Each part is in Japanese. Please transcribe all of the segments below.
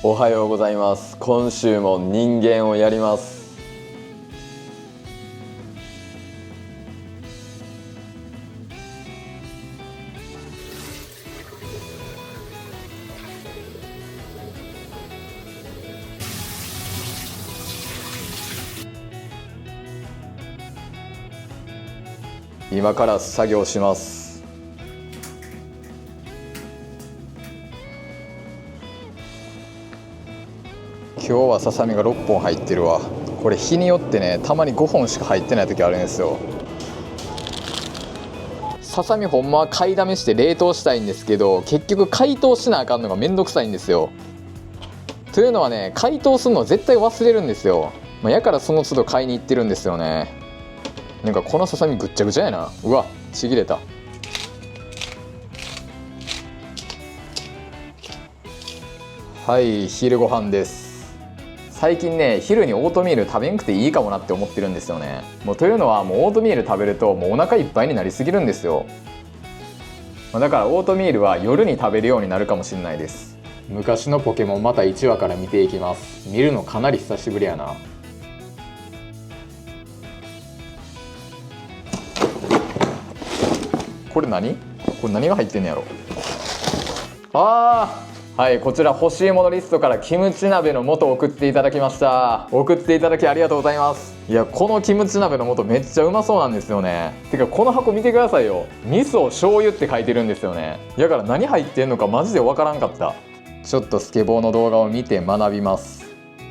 おはようございます。今週も人間をやります。今から作業します。今日はささみが6本入ってるわ。これ日によってね、たまに5本しか入ってない時あるんですよ。ささみほんまは買いだめして冷凍したいんですけど、結局解凍しなあかんのがめんどくさいんですよ。というのはね、解凍するの絶対忘れるんですよ。やからその都度買いに行ってるんですよね。なんかこのささみぐっちゃぐちゃやな。うわ、ちぎれた。はい、昼ご飯です。最近ね、昼にオートミール食べんくていいかもなって思ってるんですよね。というのはもうオートミール食べるともうお腹いっぱいになりすぎるんですよ。だからオートミールは夜に食べるようになるかもしれないです。昔のポケモンまた1話から見ていきます。見るのかなり久しぶりやな。これ何が入ってんのやろ。はい、こちら欲しいものリストからキムチ鍋の素を送っていただきました。送っていただきありがとうございます。いや、このキムチ鍋の素めっちゃうまそうなんですよね。てかこの箱見てくださいよ。味噌醤油って書いてるんですよね。だから何入ってんのかマジでわからんかった。ちょっとスケボーの動画を見て学びます。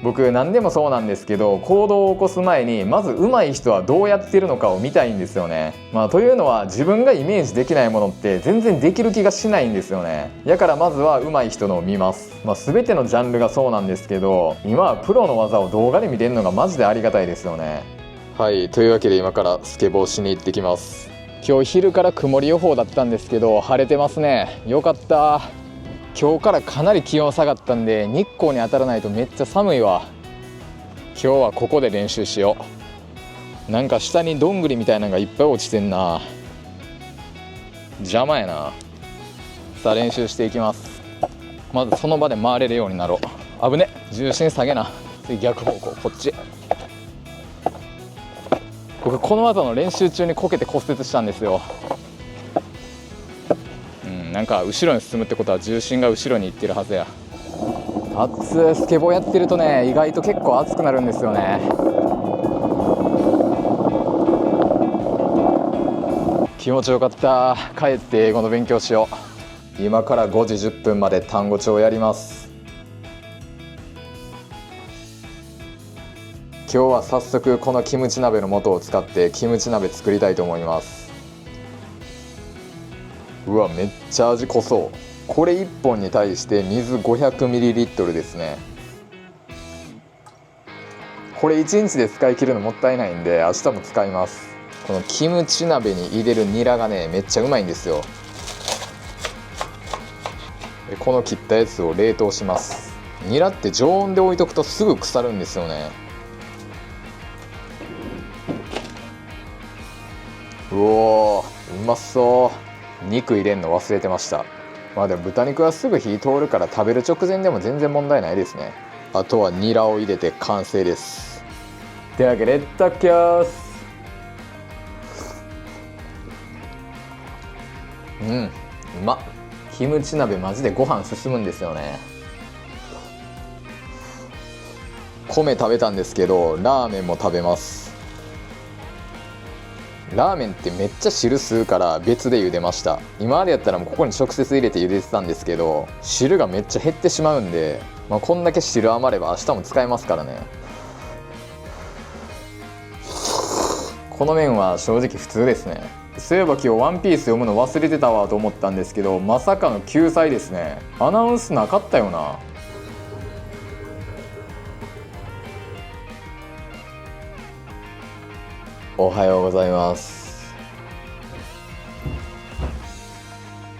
僕何でもそうなんですけど、行動を起こす前にまず上手い人はどうやってるのかを見たいんですよね。というのは自分がイメージできないものって全然できる気がしないんですよね。だからまずは上手い人のを見ます。全てのジャンルがそうなんですけど、今はプロの技を動画で見れるのがマジでありがたいですよね。はい、というわけで今からスケボーしに行ってきます。今日昼から曇り予報だったんですけど晴れてますね。よかった。今日からかなり気温下がったんで日光に当たらないとめっちゃ寒いわ。今日はここで練習しよう。なんか下にどんぐりみたいなのがいっぱい落ちてんな。邪魔やな。さあ練習していきます。まずその場で回れるようになろう。危ね、重心下げな。逆方向こっち。僕この技の練習中にこけて骨折したんですよ。なんか後ろに進むってことは重心が後ろに行ってるはずや。スケボーやってるとね、意外と結構熱くなるんですよね。気持ちよかった。帰って英語の勉強しよう。今から5時10分まで単語帳をやります。今日は早速このキムチ鍋の素を使ってキムチ鍋作りたいと思います。うわ、めっちゃ味濃そう。これ1本に対して水 500ml ですね。これ1日で使い切るのもったいないんで明日も使います。このキムチ鍋に入れるニラがねめっちゃうまいんですよ。この切ったやつを冷凍します。ニラって常温で置いとくとすぐ腐るんですよね。うおー、うまそう。肉入れんの忘れてました。でも豚肉はすぐ火通るから食べる直前でも全然問題ないですね。あとはニラを入れて完成です。というわけでいただきます。うまっ。キムチ鍋マジでご飯進むんですよね。米食べたんですけどラーメンも食べます。ラーメンってめっちゃ汁吸うから別で茹でました。今までやったらもうここに直接入れて茹でてたんですけど、汁がめっちゃ減ってしまうんで、こんだけ汁余れば明日も使えますからね。この麺は正直普通ですね。そういえば今日ワンピース読むの忘れてたわと思ったんですけど、まさかの救済ですね。アナウンスなかったよな。おはようございます。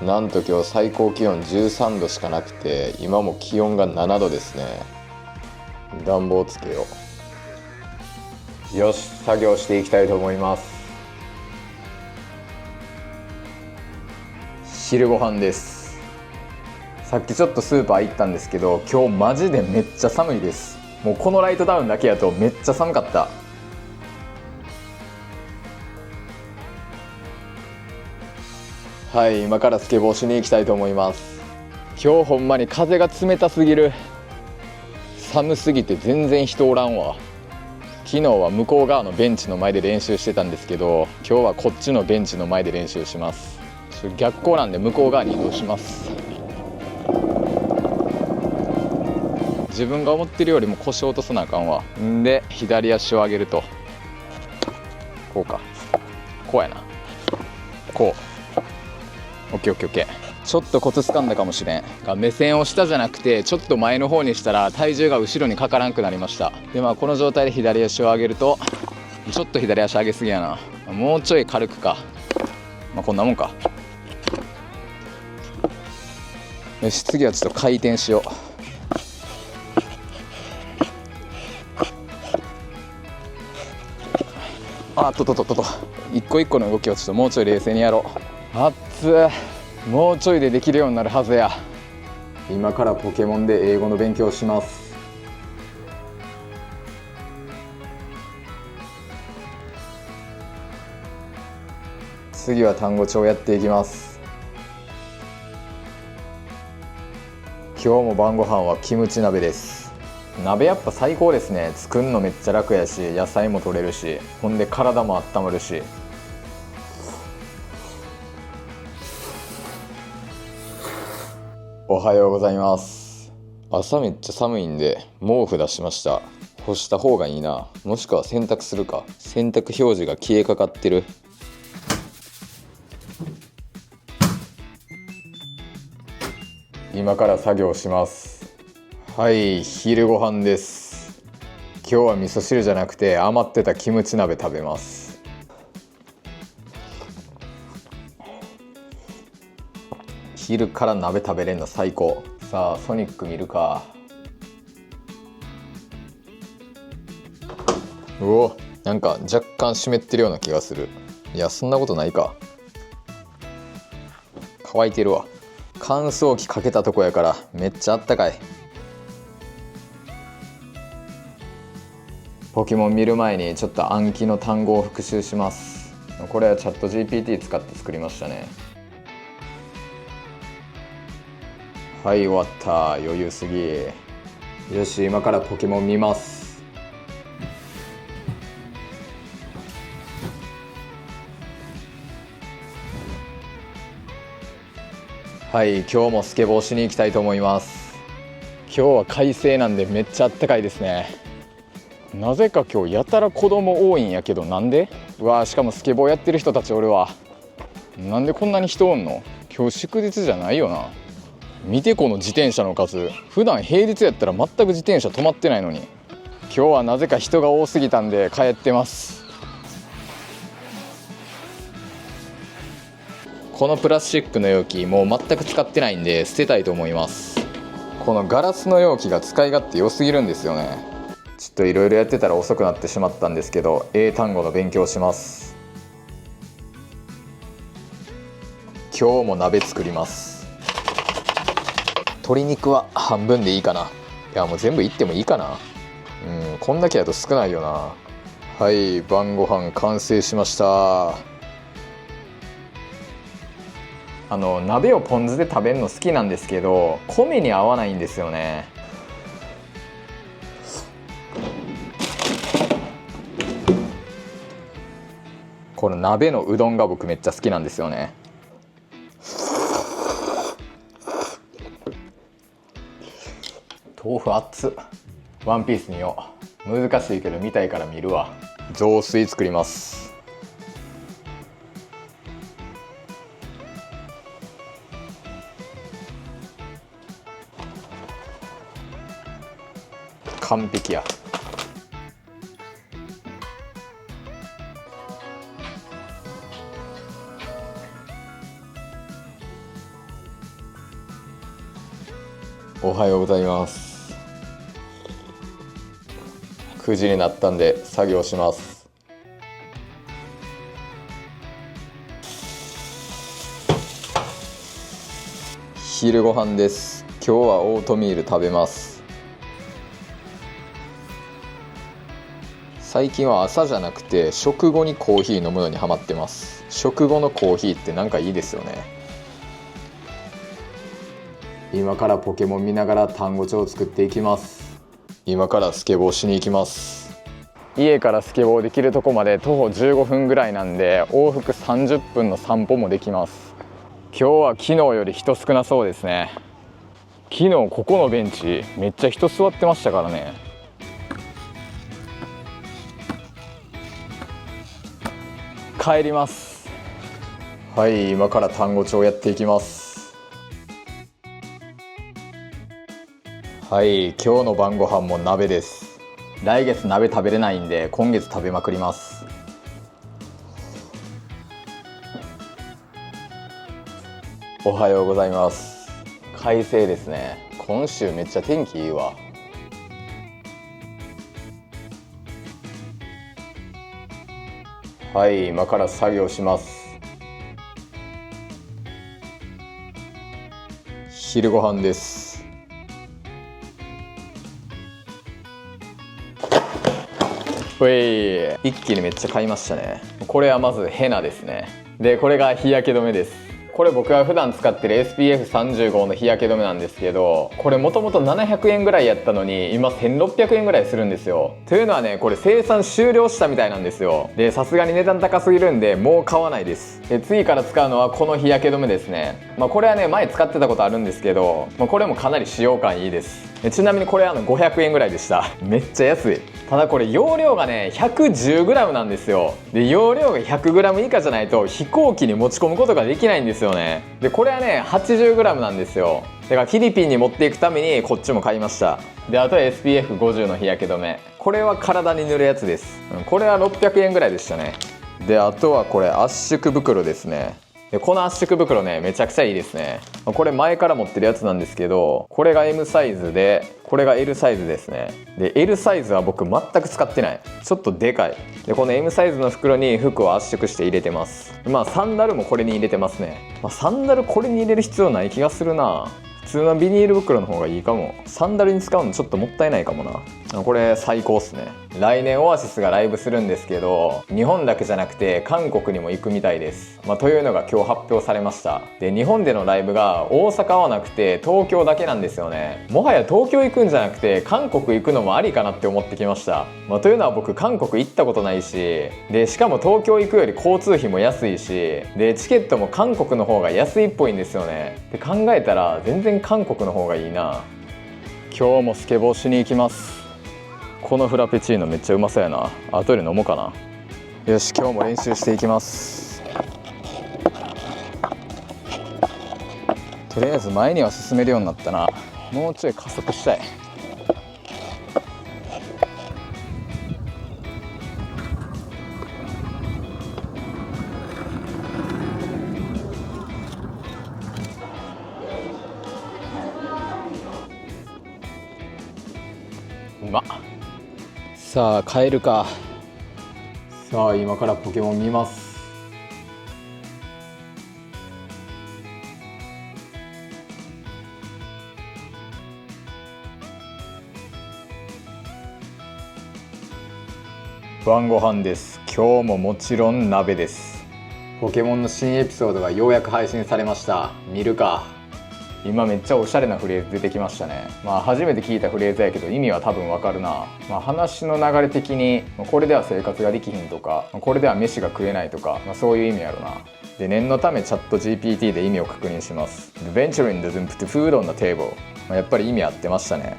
なんと今日最高気温13度しかなくて、今も気温が7度ですね。暖房つけよう。よし、作業していきたいと思います。昼ご飯です。さっきちょっとスーパー行ったんですけど、今日マジでめっちゃ寒いです。もうこのライトダウンだけやとめっちゃ寒かった。はい、今からスケボーしに行きたいと思います。今日ほんまに風が冷たすぎる。寒すぎて全然人おらんわ。昨日は向こう側のベンチの前で練習してたんですけど、今日はこっちのベンチの前で練習します。逆光なんで向こう側に移動します。自分が思ってるよりも腰を落とさなあかんわ。んで左足を上げるとこうか、こうやな、こう。オッケーオッケーオッケー。ちょっとコツつかんだかもしれんが、目線を下じゃなくてちょっと前の方にしたら体重が後ろにかからんくなりました。でこの状態で左足を上げると、ちょっと左足上げすぎやな。もうちょい軽くか。こんなもんか。よし、次はちょっと回転しよう。一個一個の動きをちょっともうちょい冷静にやろう。あっつ、もうちょいでできるようになるはずや。今からポケモンで英語の勉強します。次は単語帳やっていきます。今日も晩ご飯はキムチ鍋です。鍋やっぱ最高ですね。作んのめっちゃ楽やし、野菜も取れるし、ほんで体も温まるし。おはようございます。朝めっちゃ寒いんで毛布出しました。干した方がいいな、もしくは洗濯するか。洗濯表示が消えかかってる。今から作業します。はい、昼ご飯です。今日は味噌汁じゃなくて余ってたキムチ鍋食べます。昼から鍋食べれんの最高。さあソニック見るか。うお、なんか若干湿ってるような気がする。いやそんなことないか。乾いてるわ。乾燥機かけたとこやからめっちゃあったかい。ポケモン見る前にちょっと暗記の単語を復習します。これはチャット GPT 使って作りましたね。はい終わった。余裕すぎ。よし今からポケモン見ます。はい今日もスケボーしに行きたいと思います。今日は快晴なんでめっちゃあったかいですね。なぜか今日やたら子供多いんやけど、なんで？うわー、しかもスケボーやってる人たちおるわ。なんでこんなに人おんの？今日祝日じゃないよな。見てこの自転車の数。普段平日やったら全く自転車止まってないのに、今日はなぜか人が多すぎたんで帰ってます。このプラスチックの容器もう全く使ってないんで捨てたいと思います。このガラスの容器が使い勝手良すぎるんですよね。ちょっといろいろやってたら遅くなってしまったんですけど、英単語の勉強します。今日も鍋作ります。鶏肉は半分でいいかな。いやもう全部いってもいいかな。こんだけだと少ないよな。はい晩ご飯完成しました。鍋をポン酢で食べるの好きなんですけど、米に合わないんですよね。この鍋のうどんが僕めっちゃ好きなんですよね。豆腐熱っ。ワンピース見よう。難しいけど見たいから見るわ。雑炊作ります。完璧や。おはようございます。9時になったんで作業します。昼ご飯です。今日はオートミール食べます。最近は朝じゃなくて食後にコーヒー飲むのにハマってます。食後のコーヒーってなんかいいですよね。今からポケモン見ながら単語帳を作っていきます。今からスケボーしに行きます。家からスケボーできるとこまで徒歩15分ぐらいなんで、往復30分の散歩もできます。今日は昨日より人少なそうですね。昨日ここのベンチめっちゃ人座ってましたからね。帰ります。はい、今から単語帳やっていきます。はい、今日の晩ご飯も鍋です。来月鍋食べれないんで今月食べまくります。おはようございます。快晴ですね。今週めっちゃ天気いいわ。はい、今から作業します。昼ご飯です。一気にめっちゃ買いましたね。これはまずヘナですね。でこれが日焼け止めです。これ僕が普段使ってる SPF35 の日焼け止めなんですけど、これもともと700円ぐらいやったのに今1600円ぐらいするんですよ。というのはね、これ生産終了したみたいなんですよ。でさすがに値段高すぎるんでもう買わないです。で次から使うのはこの日焼け止めですね。これはね前使ってたことあるんですけど、これもかなり使用感いいです。ちなみにこれ500円ぐらいでした。めっちゃ安い。ただこれ容量がね 110g なんですよ。で容量が 100g 以下じゃないと飛行機に持ち込むことができないんですよね。でこれはね 80g なんですよ。だからフィリピンに持っていくためにこっちも買いました。であとは SPF50 の日焼け止め、これは体に塗るやつです。これは600円ぐらいでしたね。であとはこれ圧縮袋ですね。でこの圧縮袋ねめちゃくちゃいいですね。これ前から持ってるやつなんですけど、これが M サイズでこれが L サイズですね。で L サイズは僕全く使ってない、ちょっとでかい。でこの M サイズの袋に服を圧縮して入れてます。サンダルもこれに入れてますね。サンダルこれに入れる必要ない気がするな。普通のビニール袋の方がいいかも。サンダルに使うのちょっともったいないかもな。これ最高っすね。来年オアシスがライブするんですけど、日本だけじゃなくて韓国にも行くみたいです。というのが今日発表されました。で日本でのライブが大阪はなくて東京だけなんですよね。もはや東京行くんじゃなくて韓国行くのもありかなって思ってきました。というのは僕韓国行ったことないし、でしかも東京行くより交通費も安いし、でチケットも韓国の方が安いっぽいんですよね。で考えたら全然韓国の方がいいな。今日もスケボーしに行きます。このフラペチーノめっちゃうまそうやな。後で飲もうかな。よし、今日も練習していきます。とりあえず前には進めるようになったな。もうちょい加速したい。うまっ。さあ帰るか。さあ今からポケモン見ます。晩ご飯です。今日ももちろん鍋です。ポケモンの新エピソードがようやく配信されました。見るか。今めっちゃおしゃれなフレーズ出てきましたね。初めて聞いたフレーズやけど意味は多分わかるな。話の流れ的にこれでは生活ができひんとか、これでは飯が食えないとか、そういう意味やろな。で念のためチャット GPT で意味を確認します。 The venturing doesn't put food on the table。やっぱり意味合ってましたね。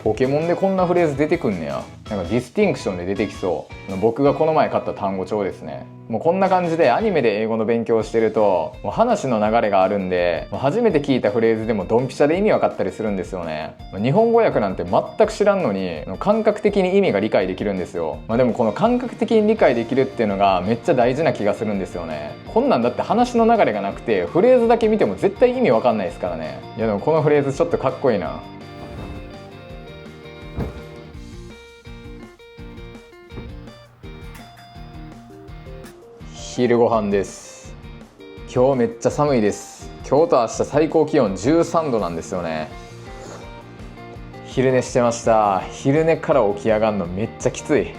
ポケモンでこんなフレーズ出てくんねや。なんかディスティンクションで出てきそう。僕がこの前買った単語帳ですね。もうこんな感じでアニメで英語の勉強をしてるともう話の流れがあるんで、初めて聞いたフレーズでもドンピシャで意味わかったりするんですよね。日本語訳なんて全く知らんのに感覚的に意味が理解できるんですよ。でもこの感覚的に理解できるっていうのがめっちゃ大事な気がするんですよね。こんなんだって話の流れがなくてフレーズだけ見ても絶対意味わかんないですからね。いやでもこのフレーズちょっとかっこいいな。昼ご飯です。今日めっちゃ寒いです。今日と明日最高気温13度なんですよね。昼寝してました。昼寝から起き上がるのめっちゃきつい。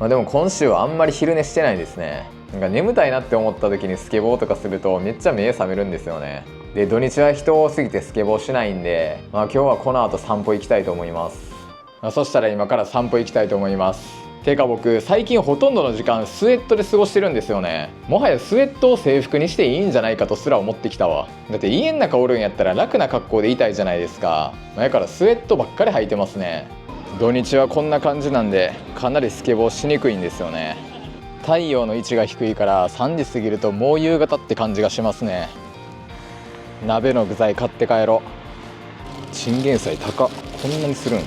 でも今週はあんまり昼寝してないですね。なんか眠たいなって思った時にスケボーとかするとめっちゃ目覚めるんですよね。で土日は人多すぎてスケボーしないんで、今日はこの後散歩行きたいと思います。そしたら今から散歩行きたいと思います。てか僕最近ほとんどの時間スウェットで過ごしてるんですよね。もはやスウェットを制服にしていいんじゃないかとすら思ってきたわ。だって家の中おるんやったら楽な格好でいたいじゃないですか。だからスウェットばっかり履いてますね。土日はこんな感じなんでかなりスケボーしにくいんですよね。太陽の位置が低いから3時過ぎるともう夕方って感じがしますね。鍋の具材買って帰ろう。チンゲン菜高っ、こんなにするん。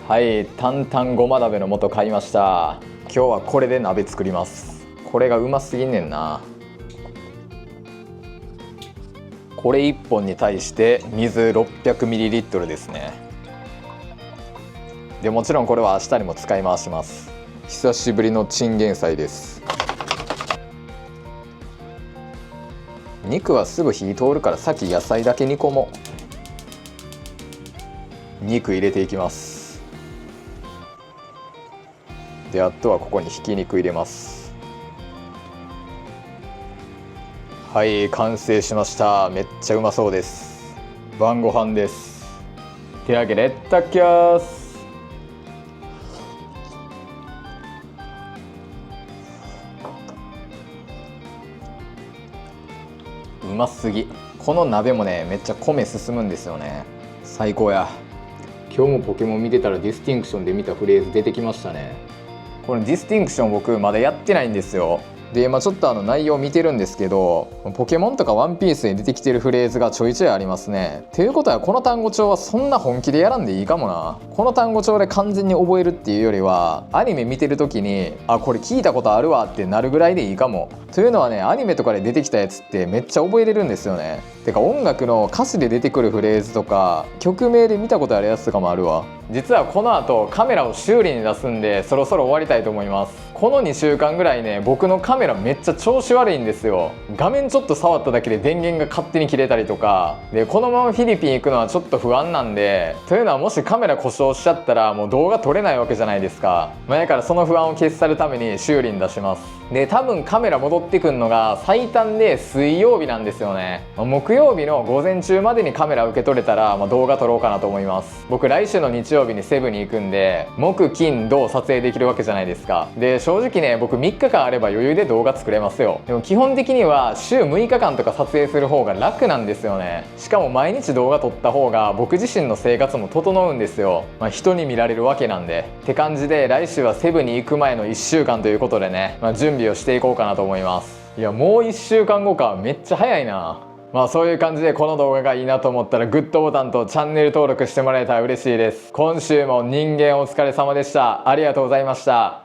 はい、担々ごま鍋の素買いました。今日はこれで鍋作ります。これがうますぎんねんな。これ1本に対して水 600ml ですね。でもちろんこれは明日にも使い回します。久しぶりのチンゲン菜です。肉はすぐ火通るから先野菜だけ煮込もう。肉入れていきます。であとはここにひき肉入れます。はい、完成しました。めっちゃうまそうです。晩ご飯です。手揚げレッタッキャース。うますぎ。この鍋もねめっちゃ米進むんですよね。最高や。今日もポケモン見てたらディスティンクションで見たフレーズ出てきましたね。このディスティンクション僕まだやってないんですよ。で今ちょっと内容見てるんですけど、ポケモンとかワンピースに出てきてるフレーズがちょいちょいありますね。ということはこの単語帳はそんな本気でやらんでいいかもな。この単語帳で完全に覚えるっていうよりはアニメ見てる時にこれ聞いたことあるわってなるぐらいでいいかも。というのはね、アニメとかで出てきたやつってめっちゃ覚えれるんですよね。てか音楽の歌詞で出てくるフレーズとか曲名で見たことあるやつとかもあるわ。実はこの後カメラを修理に出すんでそろそろ終わりたいと思います。この2週間ぐらいね僕のカメラめっちゃ調子悪いんですよ。画面ちょっと触っただけで電源が勝手に切れたりとかで、このままフィリピン行くのはちょっと不安なんで、というのはもしカメラ故障しちゃったらもう動画撮れないわけじゃないですか。だからその不安を消し去るために修理に出します。で多分カメラ戻ってくるのが最短で水曜日なんですよね。木曜日の午前中までにカメラ受け取れたら動画撮ろうかなと思います。僕来週の日曜日にセブンに行くんで木金土撮影できるわけじゃないですか。で正直ね僕3日間あれば余裕で動画作れますよ。でも基本的には週6日間とか撮影する方が楽なんですよね。しかも毎日動画撮った方が僕自身の生活も整うんですよ。人に見られるわけなんでって感じで、来週はセブンに行く前の1週間ということでね、準備をしていこうかなと思います。いやもう1週間後か、めっちゃ早いな。そういう感じでこの動画がいいなと思ったらグッドボタンとチャンネル登録してもらえたら嬉しいです。今週も人間お疲れ様でした。ありがとうございました。